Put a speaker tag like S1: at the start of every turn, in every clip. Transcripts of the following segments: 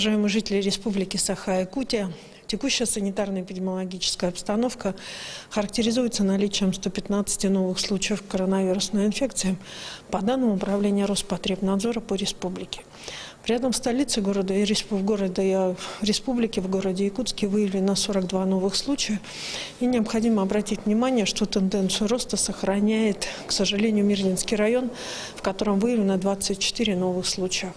S1: Уважаемые жители Республики Саха-Якутия, текущая санитарно-эпидемиологическая обстановка характеризуется наличием 115 новых случаев коронавирусной инфекции по данным Управления Роспотребнадзора по республике. При этом в столице города и республики, в городе Якутске выявлено 42 новых случая. И необходимо обратить внимание, что тенденцию роста сохраняет, к сожалению, Мирнинский район, в котором выявлено 24 новых случая.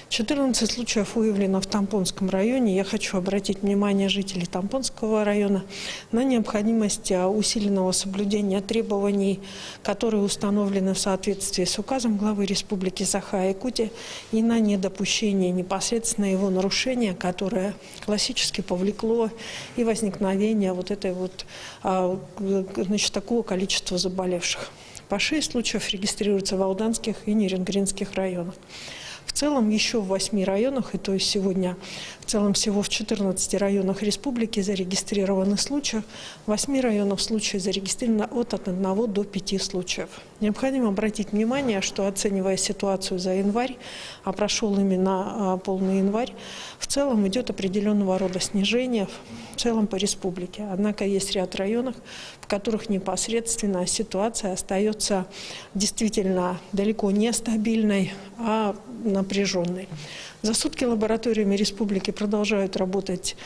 S1: 14 случаев выявлено в Тампонском районе. Я хочу обратить внимание жителей Тампонского района на необходимость усиленного соблюдения требований, которые установлены в соответствии с указом главы Республики Саха-Якутия, и на недопущение непосредственно его нарушения, которое классически повлекло и возникновение такого количества заболевших. По 6 случаев регистрируется в Алданских и Нерюнгринских районах. В целом еще в 8 районах, и то есть сегодня в целом всего в 14 районах республики зарегистрированы случаи. В 8 районах случаи зарегистрировано от 1 до 5 случаев. Необходимо обратить внимание, что оценивая ситуацию за январь, а прошел именно полный январь, в целом идет определенного рода снижение в целом по республике. Однако есть ряд районов, в которых непосредственно ситуация остается действительно далеко не стабильной, а напряженной. За сутки лабораториями республики продолжают работать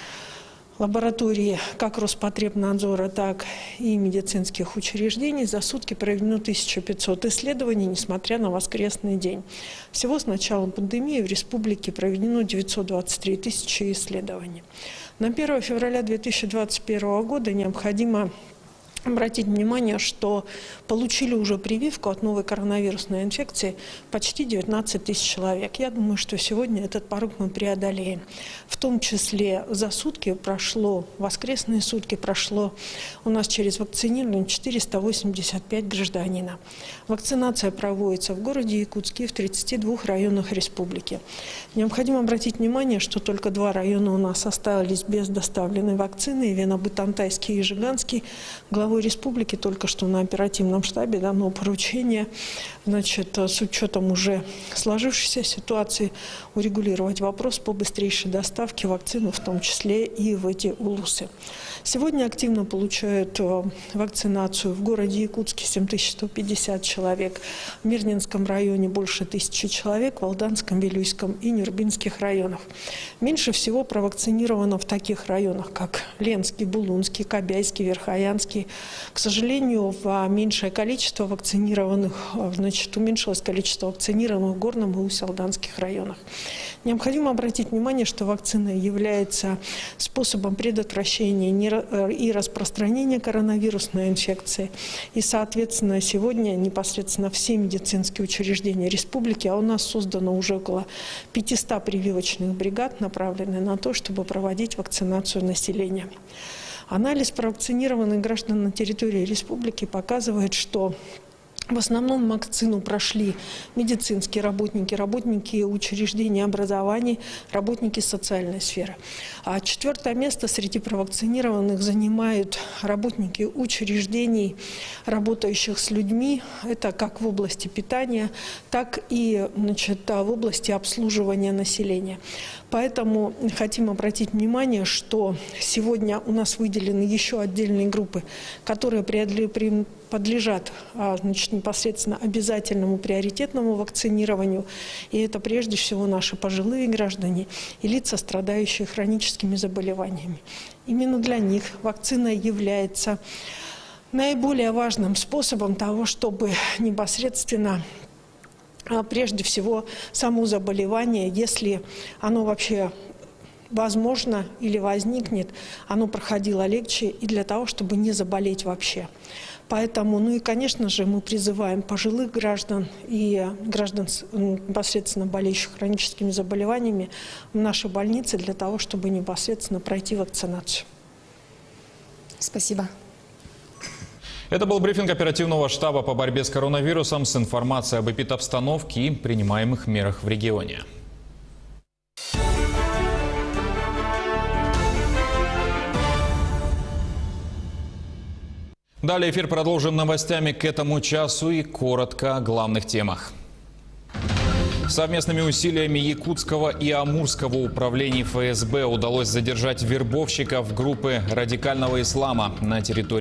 S1: лаборатории как Роспотребнадзора, так и медицинских учреждений. За сутки проведено 1500 исследований, несмотря на воскресный день. Всего с начала пандемии в республике проведено 923 тысячи исследований. На 1 февраля 2021 года необходимо обратить внимание, что получили уже прививку от новой коронавирусной инфекции почти 19 тысяч человек. Я думаю, что сегодня этот порог мы преодолеем. В том числе за сутки прошло, воскресные сутки прошло у нас через вакцинирование 485 гражданина. Вакцинация проводится в городе Якутске и в 32 районах республики. Необходимо обратить внимание, что только 2 района у нас остались без доставленной вакцины: Вена-Бытантайский и Жиганский. Главой республики только что на оперативном штабе дано поручение, с учетом уже сложившейся ситуации, урегулировать вопрос по быстрейшей доставке вакцины, в том числе и в эти улусы. Сегодня активно получают вакцинацию в городе Якутске 7150 человек, в Мирнинском районе больше 1000 человек, в Алданском, Вилюйском и Нюрбинских районах. Меньше всего провакцинировано в таких районах, как Ленский, Булунский, Кобяйский, Верхоянский. К сожалению, меньшее количество вакцинированных, уменьшилось количество вакцинированных в Горном и Усть-Алданских районах. Необходимо обратить внимание, что вакцина является способом предотвращения и распространения коронавирусной инфекции. И, соответственно, сегодня непосредственно все медицинские учреждения республики, а у нас создано уже около 500 прививочных бригад, направленных на то, чтобы проводить вакцинацию населения. Анализ провакцинированных граждан на территории республики показывает, что в основном вакцину прошли медицинские работники, работники учреждений образования, работники социальной сферы. А 4-е место среди провакцинированных занимают работники учреждений, работающих с людьми. Это как в области питания, так и в области обслуживания населения. Поэтому хотим обратить внимание, что сегодня у нас выделены еще отдельные группы, которые подлежат непосредственно обязательному приоритетному вакцинированию. И это прежде всего наши пожилые граждане и лица, страдающие хроническими заболеваниями. Именно для них вакцина является наиболее важным способом того, чтобы непосредственно прежде всего само заболевание, если оно вообще возможно или возникнет, оно проходило легче, и для того, чтобы не заболеть вообще. Поэтому, конечно же, мы призываем пожилых граждан и граждан, непосредственно болеющих хроническими заболеваниями, в наши больницы для того, чтобы непосредственно пройти вакцинацию.
S2: Спасибо.
S3: Это был брифинг оперативного штаба по борьбе с коронавирусом с информацией об эпидобстановке и принимаемых мерах в регионе. Далее эфир продолжим новостями к этому часу и коротко о главных темах. Совместными усилиями Якутского и Амурского управлений ФСБ удалось задержать вербовщиков группы радикального ислама на территории